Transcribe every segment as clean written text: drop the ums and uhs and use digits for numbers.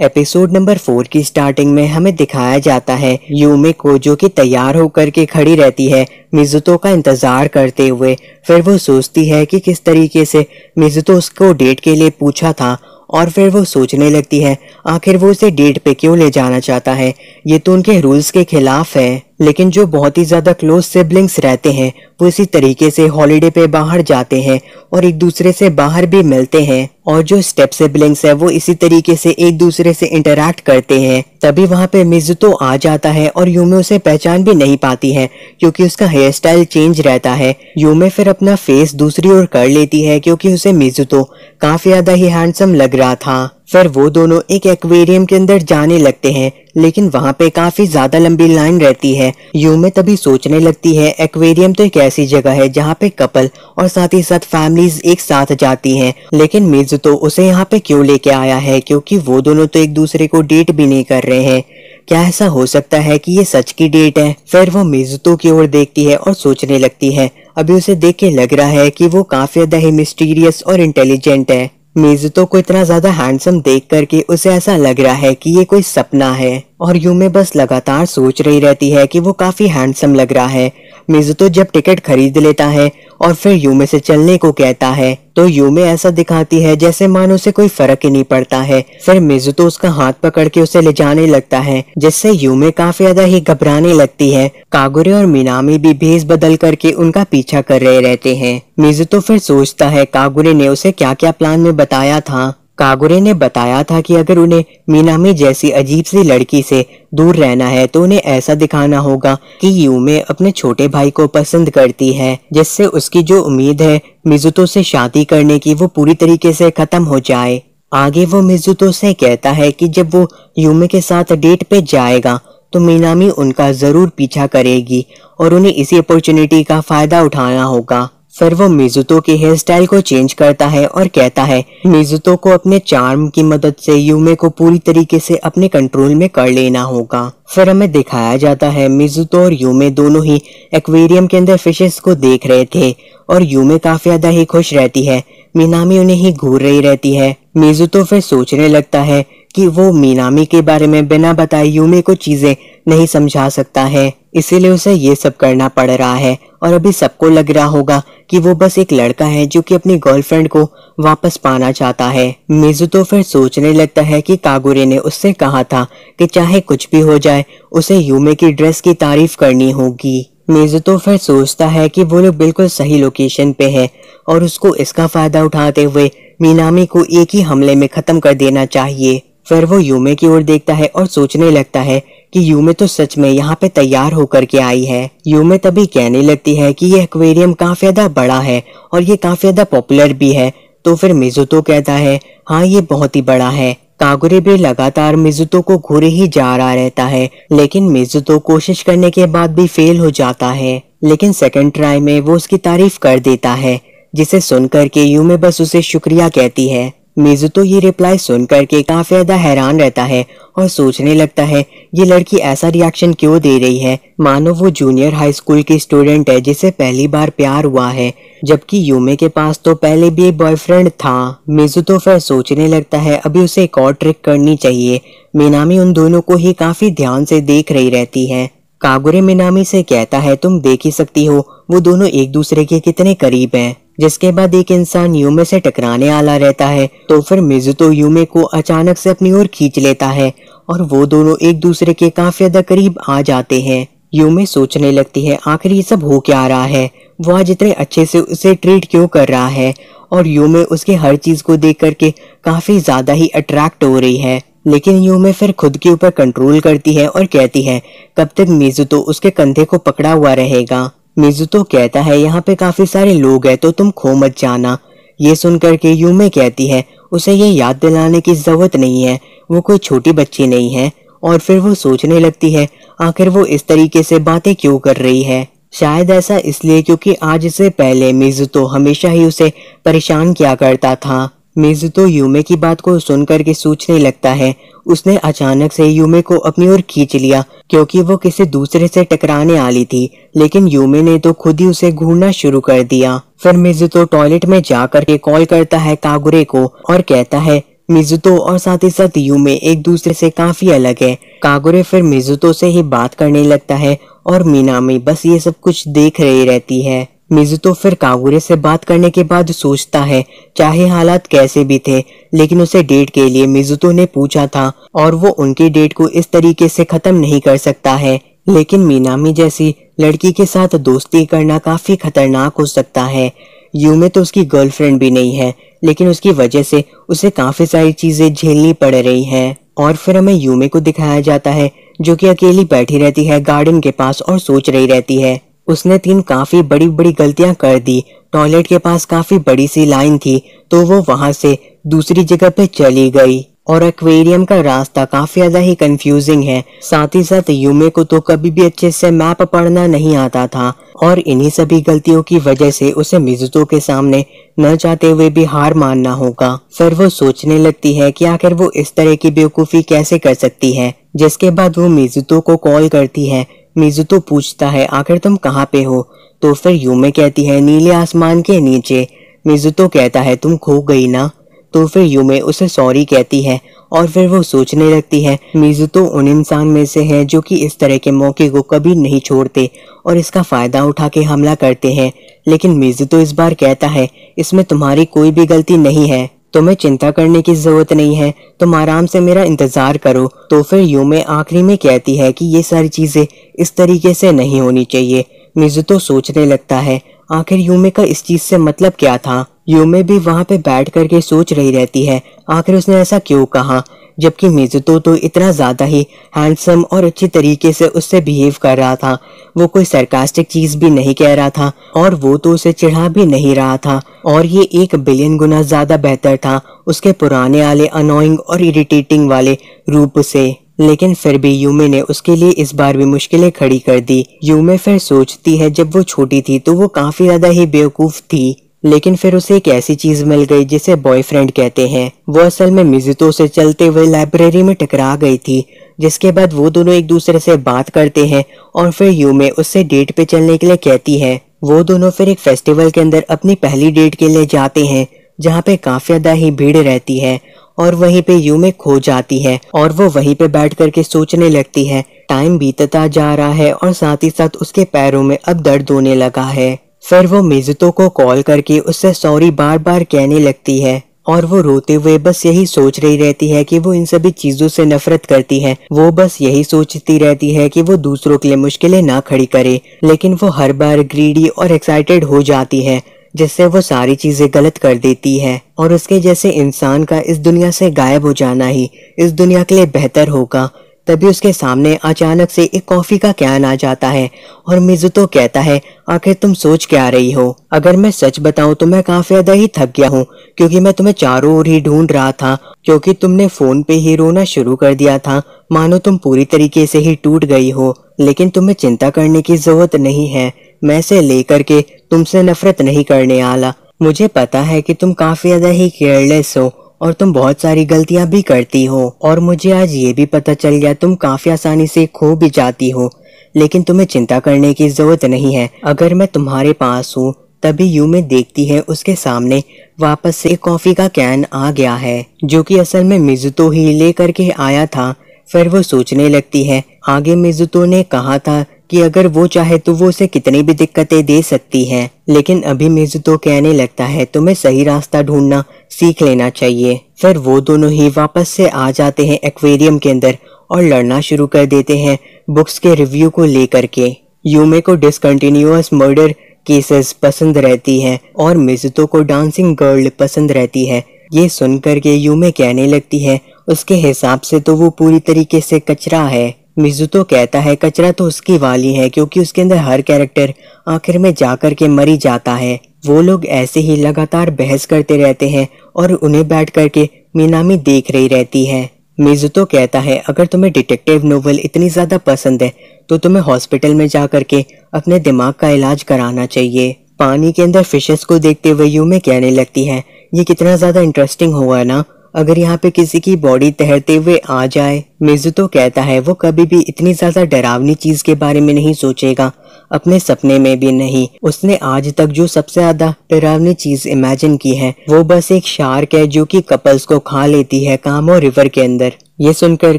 Episode number 4 की starting में हमें दिखाया जाता है यूमे को, जो कि तैयार होकर के खड़ी रहती है मिज़ुतो का इंतजार करते हुए। फिर वो सोचती है कि किस तरीके से मिज़ुतो उसको डेट के लिए पूछा था, और फिर वो सोचने लगती है आखिर वो उसे डेट पे क्यों ले जाना चाहता है। ये तो उनके रूल्स के खिलाफ है। लेकिन जो बहुत ही ज्यादा क्लोज सिबलिंग्स रहते हैं वो इसी तरीके से हॉलिडे पे बाहर जाते हैं और एक दूसरे से बाहर भी मिलते हैं, और जो स्टेप सिबलिंग्स है वो इसी तरीके से एक दूसरे से इंटरैक्ट करते हैं। तभी वहाँ पे मिज़ुतो आ जाता है और यूमे उसे पहचान भी नहीं पाती है क्योंकि उसका हेयर स्टाइल चेंज रहता है। यूमे फिर अपना फेस दूसरी ओर कर लेती है क्योंकि उसे मिज़ुतो काफी ज्यादा ही हैंडसम लग रहा था। फिर वो दोनों एक एक्वेरियम के अंदर जाने लगते हैं, लेकिन वहाँ पे काफी ज्यादा लंबी लाइन रहती है। यूमे तभी सोचने लगती है एक्वेरियम तो एक ऐसी जगह है जहाँ पे कपल और साथ ही साथ फैमिलीज एक साथ जाती हैं, लेकिन मिज़ुतो उसे यहाँ पे क्यों लेके आया है, क्योंकि वो दोनों तो एक दूसरे को डेट भी नहीं कर रहे हैं। क्या ऐसा हो सकता है कि ये सच की डेट है? फिर वो मिज़ुतो की ओर देखती है और सोचने लगती है अभी उसे देख के लग रहा है कि वो काफी ज्यादा ही मिस्टीरियस और इंटेलिजेंट है। मिज़ुतो को इतना ज्यादा हैंडसम देख करके उसे ऐसा लग रहा है कि ये कोई सपना है, और यूमे बस लगातार सोच रही रहती है कि वो काफी हैंडसम लग रहा है। मिज़ुतो जब टिकट खरीद लेता है और फिर यूमे से चलने को कहता है तो यूमे ऐसा दिखाती है जैसे मानो उसे कोई फर्क ही नहीं पड़ता है। फिर मिज़ुतो उसका हाथ पकड़ के उसे ले जाने लगता है, जिससे यूमे काफी ज्यादा ही घबराने लगती है। कागुरे और मिनामी भी भेस बदल करके उनका पीछा कर रहे रहते हैं। मिज़ुतो फिर सोचता है कागुरे ने उसे क्या क्या प्लान में बताया था। कागुरे ने बताया था कि अगर उन्हें मिनामी जैसी अजीब सी लड़की से दूर रहना है तो उन्हें ऐसा दिखाना होगा कि यूमे अपने छोटे भाई को पसंद करती है, जिससे उसकी जो उम्मीद है मिज़ुतो से शादी करने की वो पूरी तरीके से खत्म हो जाए। आगे वो मिज़ुतो से कहता है कि जब वो यूमे के साथ डेट पे जाएगा तो मिनामी उनका जरूर पीछा करेगी और उन्हें इसी अपॉर्चुनिटी का फायदा उठाना होगा। फिर वो मिज़ुतो के हेयर स्टाइल को चेंज करता है और कहता है मिज़ुतो को अपने चार्म की मदद से यूमे को पूरी तरीके से अपने कंट्रोल में कर लेना होगा। फिर हमें दिखाया जाता है मिज़ुतो और यूमे दोनों ही एक्वेरियम के अंदर फिशेस को देख रहे थे, और यूमे काफी ज्यादा ही खुश रहती है। मिनामी उन्हें ही घूर रही रहती है। मिज़ुतो फिर सोचने लगता है कि वो मिनामी के बारे में बिना बताए यूमे को चीजें नहीं समझा सकता है, इसीलिए उसे ये सब करना पड़ रहा है। और अभी सबको लग रहा होगा कि वो बस एक लड़का है जो कि अपनी गर्लफ्रेंड को वापस पाना चाहता है। मिज़ुतो फिर सोचने लगता है कि कागुरे ने उससे कहा था कि चाहे कुछ भी हो जाए उसे यूमे की ड्रेस की तारीफ करनी होगी। मिज़ुतो फिर सोचता है कि वो लोग बिल्कुल सही लोकेशन पे है और उसको इसका फायदा उठाते हुए मिनामी को एक ही हमले में खत्म कर देना चाहिए। फिर वो यूमे की ओर देखता है और सोचने लगता है कि यूमे तो सच में यहाँ पे तैयार होकर के आई है। यूमे तभी कहने लगती है कि ये एक्वेरियम काफी ज्यादा बड़ा है और ये काफी ज्यादा पॉपुलर भी है। तो फिर मिज़ुतो कहता है हाँ ये बहुत ही बड़ा है। कागुरे भी लगातार मिज़ुतो को घूरे ही जा रहा रहता है, लेकिन मिज़ुतो कोशिश करने के बाद भी फेल हो जाता है। लेकिन सेकंड ट्राई में वो उसकी तारीफ कर देता है, जिसे सुन करके यूमे बस उसे शुक्रिया कहती है। मिज़ुतो ये रिप्लाई सुन करके काफी ज्यादा हैरान रहता है और सोचने लगता है ये लड़की ऐसा रिएक्शन क्यों दे रही है, मानो वो जूनियर हाई स्कूल की स्टूडेंट है जिसे पहली बार प्यार हुआ है, जबकि यूमे के पास तो पहले भी एक बॉयफ्रेंड था। मिज़ुतो फिर सोचने लगता है अभी उसे एक और ट्रिक करनी चाहिए। मिनामी उन दोनों को ही काफी ध्यान से देख रही रहती है। कागुरे मिनामी से कहता है तुम देख ही सकती हो वो दोनों एक दूसरे के कितने करीब हैं। जिसके बाद एक इंसान यूमे से टकराने वाला रहता है, तो फिर मिज़ुतो यूमे को अचानक से अपनी ओर खींच लेता है और वो दोनों एक दूसरे के काफी ज्यादा करीब आ जाते हैं। यूमे सोचने लगती है आखिर ये सब हो क्या रहा है, वो आज इतने अच्छे से उसे ट्रीट क्यों कर रहा है, और यूमे उसके हर चीज को देख करके काफी ज्यादा ही अट्रैक्ट हो रही है। लेकिन यूमे फिर खुद के ऊपर कंट्रोल करती है और कहती है कब तक मिज़ुतो उसके कंधे को पकड़ा हुआ रहेगा। मिज़ुतो कहता है यहाँ पे काफी सारे लोग हैं तो तुम खो मत जाना। ये सुन करके यूमे कहती है उसे ये याद दिलाने की जरूरत नहीं है, वो कोई छोटी बच्ची नहीं है। और फिर वो सोचने लगती है आखिर वो इस तरीके से बातें क्यों कर रही है। शायद ऐसा इसलिए क्योंकि आज से पहले मिज़ुतो हमेशा ही उसे परेशान किया करता था। मिज़ुतो यूमे की बात को सुनकर के सोचने लगता है उसने अचानक से यूमे को अपनी ओर खींच लिया क्योंकि वो किसी दूसरे से टकराने वाली थी, लेकिन यूमे ने तो खुद ही उसे घूरना शुरू कर दिया। फिर मिज़ुतो टॉयलेट में जाकर के कॉल करता है कागुरे को और कहता है मिजुतो और साथ ही साथ यूमे एक दूसरे से काफी अलग है। कागुरे फिर मिजुतो से ही बात करने लगता है और मिनामी बस ये सब कुछ देख रही रहती है। मिजुतो फिर कागुरे से बात करने के बाद सोचता है चाहे हालात कैसे भी थे, लेकिन उसे डेट के लिए मिजुतो ने पूछा था और वो उनकी डेट को इस तरीके से खत्म नहीं कर सकता है। लेकिन मिनामी जैसी लड़की के साथ दोस्ती करना काफी खतरनाक हो सकता है। यूमे तो उसकी गर्लफ्रेंड भी नहीं है, लेकिन उसकी वजह से उसे काफी सारी चीजें झेलनी पड़ रही हैं। और फिर हमें यूमे को दिखाया जाता है जो कि अकेली बैठी रहती है गार्डन के पास और सोच रही रहती है। उसने 3 काफी बड़ी बड़ी गलतियां कर दी। टॉयलेट के पास काफी बड़ी सी लाइन थी तो वो वहां से दूसरी जगह पे चली गई और एक्वेरियम का रास्ता काफी ज्यादा ही कंफ्यूजिंग है। साथ ही साथ यूमे को तो कभी भी अच्छे से मैप पढ़ना नहीं आता था और इन्हीं सभी गलतियों की वजह से उसे मिजुतो के सामने न चाहते हुए भी हार मानना होगा। फिर वो सोचने लगती है कि आखिर वो इस तरह की बेवकूफी कैसे कर सकती है, जिसके बाद वो मिजुतो को कॉल करती है। मिजुतो पूछता है आखिर तुम कहाँ पे हो, तो फिर यूमे कहती है नीले आसमान के नीचे। मिजुतो कहता है तुम खो गई ना, तो फिर यूमे उसे सॉरी कहती है और फिर वो सोचने लगती है मिजुतो उन इंसान में से है जो कि इस तरह के मौके को कभी नहीं छोड़ते और इसका फायदा उठा के हमला करते हैं। लेकिन मिजुतो इस बार कहता है इसमें तुम्हारी कोई भी गलती नहीं है, तुम्हें चिंता करने की जरूरत नहीं है, तुम आराम से मेरा इंतजार करो। तो फिर यूमे आखिरी में कहती है कि ये सारी चीजें इस तरीके से नहीं होनी चाहिए। मिजुतो सोचने लगता है आखिर यूमे का इस चीज से मतलब क्या था। यूमे भी वहां पे बैठ करके सोच रही रहती है आखिर उसने ऐसा क्यों कहा, जबकि मिजुतो तो इतना ज्यादा ही हैंडसम और अच्छी तरीके से उससे बिहेव कर रहा था। वो कोई सरकास्टिक चीज भी नहीं कह रहा था और वो तो उसे चिढ़ा भी नहीं रहा था और ये 1 बिलियन गुना ज्यादा बेहतर था उसके पुराने वाले अनोइंग और इरिटेटिंग वाले रूप से। लेकिन फिर भी यूमे ने उसके लिए इस बार भी मुश्किलें खड़ी कर दी। यूमे फिर सोचती है जब वो छोटी थी तो वो काफी ज्यादा ही बेवकूफ थी, लेकिन फिर उसे एक ऐसी चीज मिल गई जिसे बॉयफ्रेंड कहते हैं। वो असल में मिजुतो से चलते हुए लाइब्रेरी में टकरा गई थी, जिसके बाद वो दोनों एक दूसरे से बात करते हैं और फिर यूमे उससे डेट पे चलने के लिए कहती है। वो दोनों फिर एक फेस्टिवल के अंदर अपनी पहली डेट के लिए जाते हैं जहाँ पे काफी ज्यादा ही भीड़ रहती है और वहीं पे यूमे खो जाती है और वो वहीं पे बैठ करके सोचने लगती है। टाइम बीतता जा रहा है और साथ ही साथ उसके पैरों में अब दर्द होने लगा है। फिर वो मिजुतो को कॉल करके उससे सॉरी बार बार कहने लगती है और वो रोते हुए बस यही सोच रही रहती है कि वो इन सभी चीजों से नफरत करती है। वो बस यही सोचती रहती है कि वो दूसरों के लिए मुश्किलें ना खड़ी करे, लेकिन वो हर बार ग्रीडी और एक्साइटेड हो जाती है जिससे वो सारी चीजें गलत कर देती है और उसके जैसे इंसान का इस दुनिया से गायब हो जाना ही इस दुनिया के लिए बेहतर होगा। तभी उसके सामने अचानक से एक कॉफी का कैन आ जाता है और मिजुतो कहता है आखिर तुम सोच क्या रही हो। अगर मैं सच बताऊं तो मैं काफी ज्यादा ही थक गया हूँ, क्योंकि मैं तुम्हें चारों ओर ही ढूंढ रहा था, क्योंकि तुमने फोन पे ही रोना शुरू कर दिया था मानो तुम पूरी तरीके से ही टूट गई हो। लेकिन तुम्हें चिंता करने की जरूरत नहीं है, मैं से लेकर के तुमसे नफरत नहीं करने वाला। मुझे पता है कि तुम काफी ज्यादा ही केयरलेस हो और तुम बहुत सारी गलतियां भी करती हो और मुझे आज ये भी पता चल गया तुम काफी आसानी से खो भी जाती हो, लेकिन तुम्हें चिंता करने की जरूरत नहीं है अगर मैं तुम्हारे पास हूँ। तभी यूमे देखती है उसके सामने वापस से एक कॉफी का कैन आ गया है जो कि असल में मिजुतो ही ले करके आया था। फिर वो सोचने लगती है आगे मिजुतो ने कहा था कि अगर वो चाहे तो वो उसे कितनी भी दिक्कतें दे सकती है, लेकिन अभी मिजुतो कहने लगता है तुम्हें सही रास्ता ढूंढना सीख लेना चाहिए। फिर वो दोनों ही वापस से आ जाते हैं एक्वेरियम के अंदर और लड़ना शुरू कर देते हैं बुक्स के रिव्यू को लेकर के। यूमे को डिसकंटिन्यूअस मर्डर केसेस पसंद रहती है और मिजुतो को डांसिंग गर्ल पसंद रहती है। ये सुनकर के यूमे कहने लगती है उसके हिसाब से तो वो पूरी तरीके से कचरा है। मिजुतो कहता है कचरा तो उसकी वाली है क्योंकि उसके अंदर हर कैरेक्टर आखिर में जाकर के मरी जाता है। वो लोग ऐसे ही लगातार बहस करते रहते हैं और उन्हें बैठ करके मिनामी देख रही रहती है। मिजुतो कहता है अगर तुम्हें डिटेक्टिव नोवेल इतनी ज्यादा पसंद है तो तुम्हें हॉस्पिटल में जा करके अपने दिमाग का इलाज कराना चाहिए। पानी के अंदर फिशेस को देखते हुए यूमे कहने लगती है ये कितना ज्यादा इंटरेस्टिंग होगा ना अगर यहाँ पे किसी की बॉडी तैरते हुए आ जाए। मिजुतो कहता है वो कभी भी इतनी ज्यादा डरावनी चीज के बारे में नहीं सोचेगा अपने सपने में भी नहीं। उसने आज तक जो सबसे ज्यादा डरावनी चीज इमेजिन की है वो बस एक शार्क है जो कि कपल्स को खा लेती है कामो रिवर के अंदर। ये सुनकर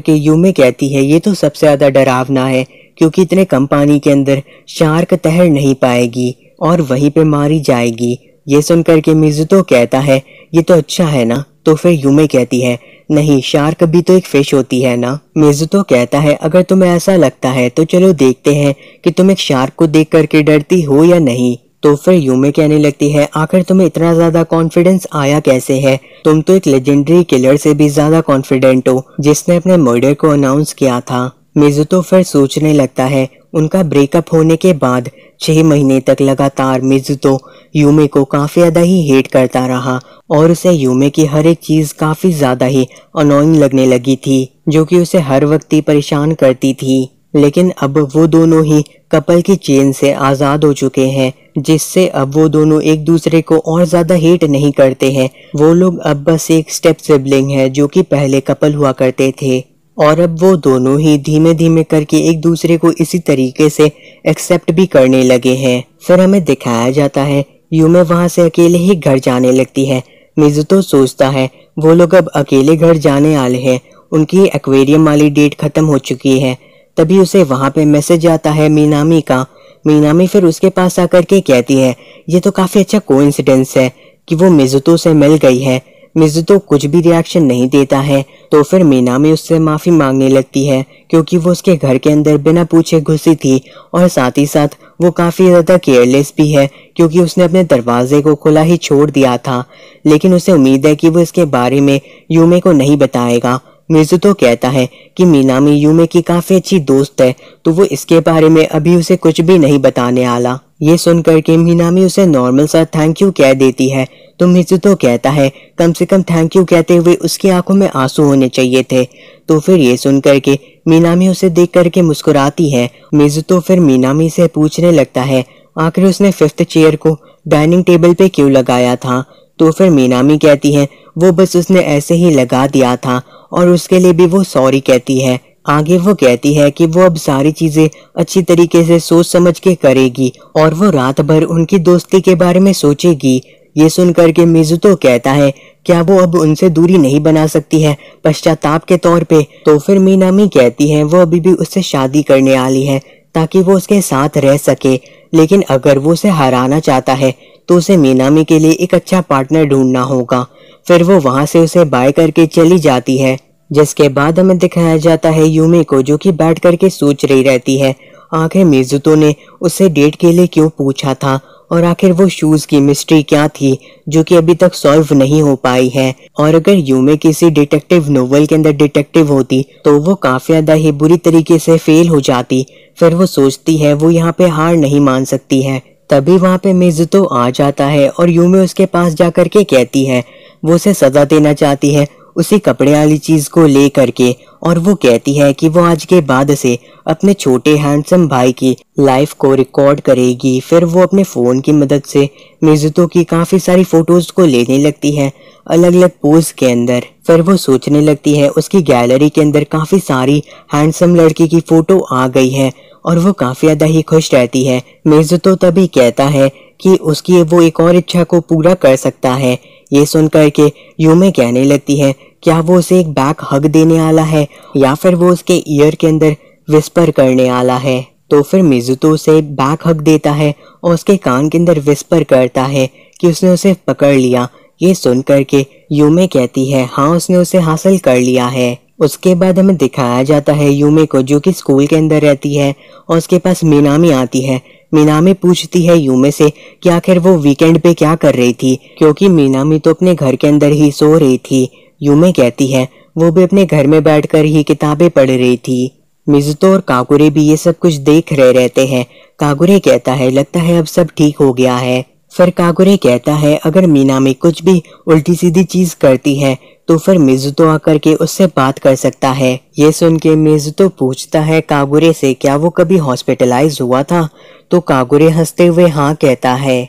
के यूमे कहती है ये तो सबसे ज्यादा डरावना है, क्योंकि इतने कम पानी के अंदर शार्क तैर नहीं पाएगी और वहीं पे मारी जाएगी। ये सुनकर के मिज़ुतो कहता है ये तो अच्छा है ना। तो फिर यूमे कहती है नहीं, शार्क भी तो एक फिश होती है ना। मिज़ुतो कहता है अगर तुम्हें ऐसा लगता है तो चलो देखते हैं कि तुम एक शार्क को देख करके डरती हो या नहीं। तो फिर यूमे कहने लगती है आखिर तुम्हें इतना ज्यादा कॉन्फिडेंस आया कैसे है, तुम तो एक लेजेंडरी किलर से भी ज्यादा कॉन्फिडेंट हो जिसने अपने मर्डर को अनाउंस किया था। मिज़ुतो फिर सोचने लगता है उनका ब्रेकअप होने के बाद 6 महीने तक लगातार मिज़ुतो यूमे को काफी ज्यादा ही हेट करता रहा और उसे यूमे की हर एक चीज काफी ज्यादा ही अनोइंग लगने लगी थी, जो कि उसे हर वक्त ही परेशान करती थी। लेकिन अब वो दोनों ही कपल की चेन से आजाद हो चुके हैं, जिससे अब वो दोनों एक दूसरे को और ज्यादा हेट नहीं करते हैं। वो लोग अब बस एक स्टेप सिबलिंग है जो कि पहले कपल हुआ करते थे और अब वो दोनों ही धीमे धीमे करके एक दूसरे को इसी तरीके से एक्सेप्ट भी करने लगे हैं। फिर हमें दिखाया जाता है यूमे वहां से अकेले ही घर जाने लगती है। मिज़ुतो सोचता है वो लोग अब अकेले घर जाने वाले हैं, उनकी एक्वेरियम वाली डेट खत्म हो चुकी है। तभी उसे वहां पे मैसेज आता है मीनामी का। मीनामी फिर उसके पास आकर के कहती है ये तो काफी अच्छा कोइंसिडेंस है कि वो मिज़ुतो से मिल गई है। मिज़ुतो कुछ भी रिएक्शन नहीं देता है। तो फिर मीनामी उससे माफी मांगने लगती है क्योंकि वो उसके घर के अंदर बिना पूछे घुसी थी और साथ ही साथ वो काफी ज्यादा केयरलेस भी है क्योंकि उसने अपने दरवाजे को खुला ही छोड़ दिया था। लेकिन उसे उम्मीद है कि वो इसके बारे में यूमे को नहीं बताएगा। मिज़ुतो कहता है कि मीनामी यूमे की काफी अच्छी दोस्त है, तो वो इसके बारे में अभी उसे कुछ भी नहीं बताने आला। ये सुनकर के मीनामी उसे नॉर्मल सा थैंक यू कह देती है। तो मिज़ुतो कहता है कम से कम थैंक यू कहते हुए उसकी आंखों में आंसू होने चाहिए थे। तो फिर ये सुनकर के मीनामी उसे देख करके मुस्कुराती है। मिज़ुतो फिर मीनामी से पूछने लगता है आखिर उसने 5th चेयर को डाइनिंग टेबल पे क्यों लगाया था। तो फिर मीनामी कहती है वो बस उसने ऐसे ही लगा दिया था और उसके लिए भी वो सॉरी कहती है। आगे वो कहती है कि वो अब सारी चीजें अच्छी तरीके से सोच समझ के करेगी और वो रात भर उनकी दोस्ती के बारे में सोचेगी। ये सुनकर के मिज़ुतो कहता है क्या वो अब उनसे दूरी नहीं बना सकती है पश्चाताप के तौर पे। तो फिर मीनामी कहती है वो अभी भी उससे शादी करने वाली है ताकि वो उसके साथ रह सके, लेकिन अगर वो उसे हराना चाहता है तो उसे मीनामी के लिए एक अच्छा पार्टनर ढूंढना होगा। फिर वो वहां से उसे बाय करके चली जाती है, जिसके बाद हमें दिखाया जाता है यूमे को जो कि बैठ करके सोच रही रहती है आखिर मिज़ुतो ने उससे डेट के लिए क्यों पूछा था और आखिर वो शूज की मिस्ट्री क्या थी जो कि अभी तक सॉल्व नहीं हो पाई है। और अगर यूमे किसी डिटेक्टिव नोवेल के अंदर डिटेक्टिव होती तो वो काफी ज्यादा ही बुरी तरीके से फेल हो जाती। फिर वो सोचती है वो यहाँ पे हार नहीं मान सकती है। तभी वहाँ पे मिज़ुतो आ जाता है और यूमे उसके पास जाकर के कहती है वो उसे सजा देना चाहती है उसी कपड़े वाली चीज को ले करके, और वो कहती है कि वो आज के बाद से अपने छोटे हैंडसम भाई की लाइफ को रिकॉर्ड करेगी। फिर वो अपने फोन की मदद से मिज़ुतो की काफी सारी फोटोज को लेने लगती है अलग अलग पोज के अंदर। फिर वो सोचने लगती है उसकी गैलरी के अंदर काफी सारी हैंडसम लड़की की फोटो आ गई है और वो काफी ज्यादा ही खुश रहती है। मिज़ुतो तभी कहता है कि उसकी वो एक और इच्छा को पूरा कर सकता है। ये सुनकर के यूमे कहने लगती है क्या वो उसे एक बैक हग देने वाला है या फिर वो उसके ईयर के अंदर विस्पर करने वाला है। तो फिर मिज़ुतो उसे बैक हग देता है और उसके कान के अंदर विस्पर करता है कि उसने उसे पकड़ लिया। ये सुनकर के यूमे कहती है हाँ उसने उसे हासिल कर लिया है। उसके बाद हमें दिखाया जाता है यूमे को जो कि स्कूल के अंदर रहती है और उसके पास मीनामी आती है। मीनामी पूछती है यूमे से कि आखिर वो वीकेंड पे क्या कर रही थी, क्योंकि मीनामी तो अपने घर के अंदर ही सो रही थी। यूमे कहती है वो भी अपने घर में बैठकर ही किताबें पढ़ रही थी। मिज़ुतो और कागुरे भी ये सब कुछ देख रहे रहते हैं। कागुरे कहता है लगता है अब सब ठीक हो गया है। फिर कागुरे कहता है अगर मीनामी कुछ भी उल्टी सीधी चीज करती है तो फिर मिज़ुतो आकर के उससे बात कर सकता है। ये सुन के मिज़ुतो पूछता है कागुरे से क्या वो कभी हॉस्पिटलाइज हुआ था, तो कागुरे हंसते हुए हाँ कहता है।